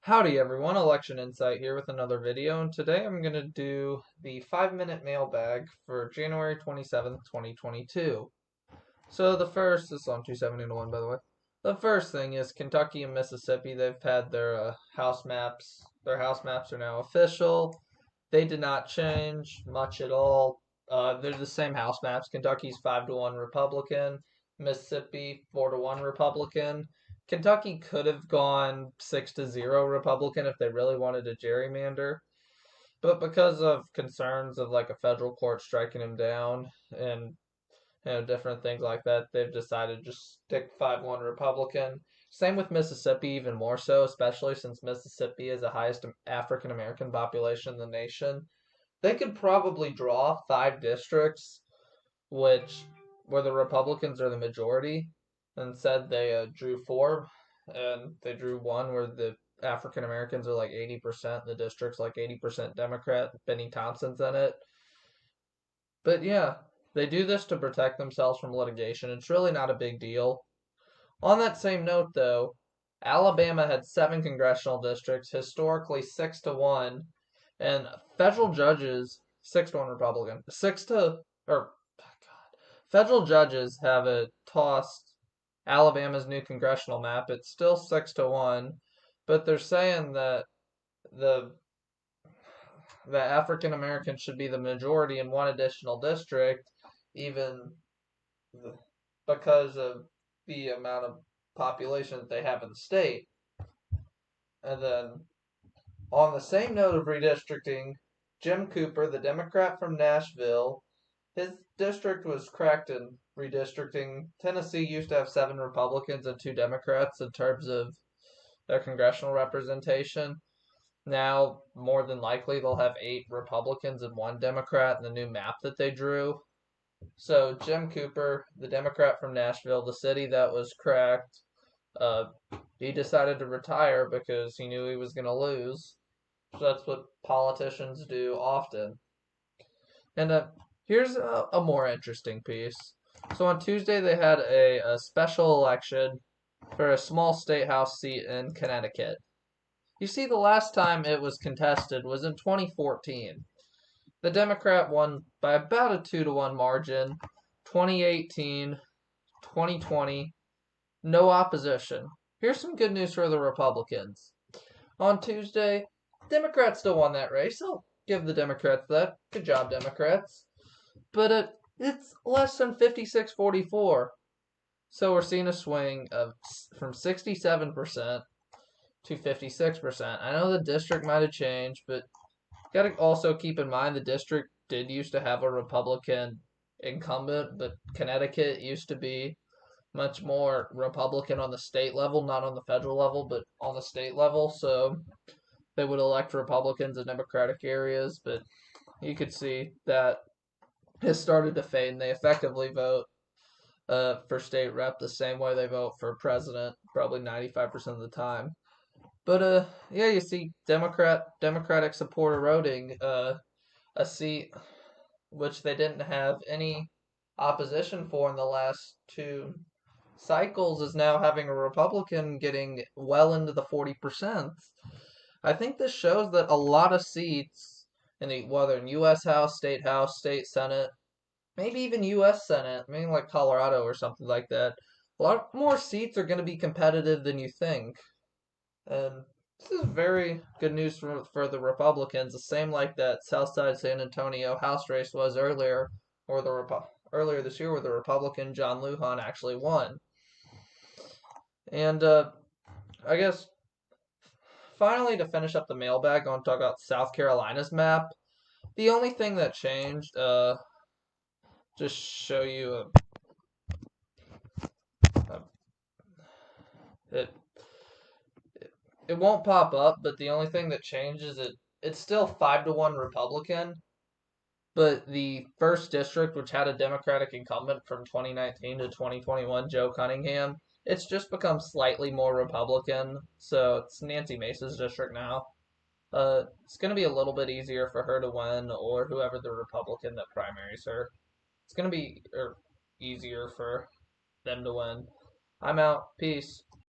Howdy everyone, Election Insight here with another video, and today I'm going to do the 5-minute mailbag for January 27th, 2022. So this is on 270-1 by the way. The first thing is Kentucky and Mississippi. They've had their house maps. Their house maps are now official. They did not change much at all. They're the same house maps. Kentucky's 5-1 Republican, Mississippi 4-1 Republican. Kentucky could have gone 6-0 Republican if they really wanted to gerrymander, but because of concerns of like a federal court striking him down and different things like that, they've decided to just stick 5-1 Republican. Same with Mississippi, even more so, especially since Mississippi is the highest African American population in the nation. They could probably draw 5 districts, which where the Republicans are the majority. Instead, they drew 4, and they drew one where the African Americans are like 80%, the district's like 80% Democrat. Benny Thompson's in it. But yeah, they do this to protect themselves from litigation. It's really not a big deal. On that same note, though, Alabama had 7 congressional districts, historically 6-1, and federal judges 6-1 Republican, federal judges have tossed Alabama's new congressional map. It's still 6-1, but they're saying that the African Americans should be the majority in one additional district, even because of the amount of population that they have in the state. And then, on the same note of redistricting, Jim Cooper, the Democrat from Nashville, his district was cracked in redistricting. Tennessee used to have 7 Republicans and 2 Democrats in terms of their congressional representation. Now, more than likely, they'll have 8 Republicans and 1 Democrat in the new map that they drew. So Jim Cooper, the Democrat from Nashville, the city that was cracked, he decided to retire because he knew he was going to lose. So that's what politicians do often. And here's a more interesting piece. So on Tuesday, they had a special election for a small state house seat in Connecticut. You see, the last time it was contested was in 2014. The Democrat won by about a 2-1 margin. 2018, 2020, no opposition. Here's some good news for the Republicans. On Tuesday, Democrats still won that race. I'll give the Democrats that. Good job, Democrats. But it's less than 56-44. So we're seeing a swing from 67% to 56%. I know the district might have changed, but got to also keep in mind the district did used to have a Republican incumbent, but Connecticut used to be much more Republican on the state level, not on the federal level, but on the state level. So they would elect Republicans in Democratic areas, but you could see that has started to fade, and they effectively vote for state rep the same way they vote for president, probably 95% of the time. But yeah, you see Democratic support eroding. A seat which they didn't have any opposition for in the last 2 cycles is now having a Republican getting well into the 40%. I think this shows that a lot of seats whether in U.S. House, State Senate, maybe even U.S. Senate, maybe like Colorado or something like that, a lot more seats are going to be competitive than you think. And this is very good news for the Republicans. The same like that Southside San Antonio House race was earlier, earlier this year, where the Republican John Lujan actually won. And I guess finally to finish up the mailbag, I want to talk about South Carolina's map. The only thing that changed, just show you it it won't pop up, but the only thing that changes it's still 5-1 Republican, but the first district, which had a Democratic incumbent from 2019 to 2021, Joe Cunningham, it's just become slightly more Republican. So it's Nancy Mace's district now. It's going to be a little bit easier for her to win, or whoever the Republican that primaries her. It's going to be easier for them to win. I'm out. Peace.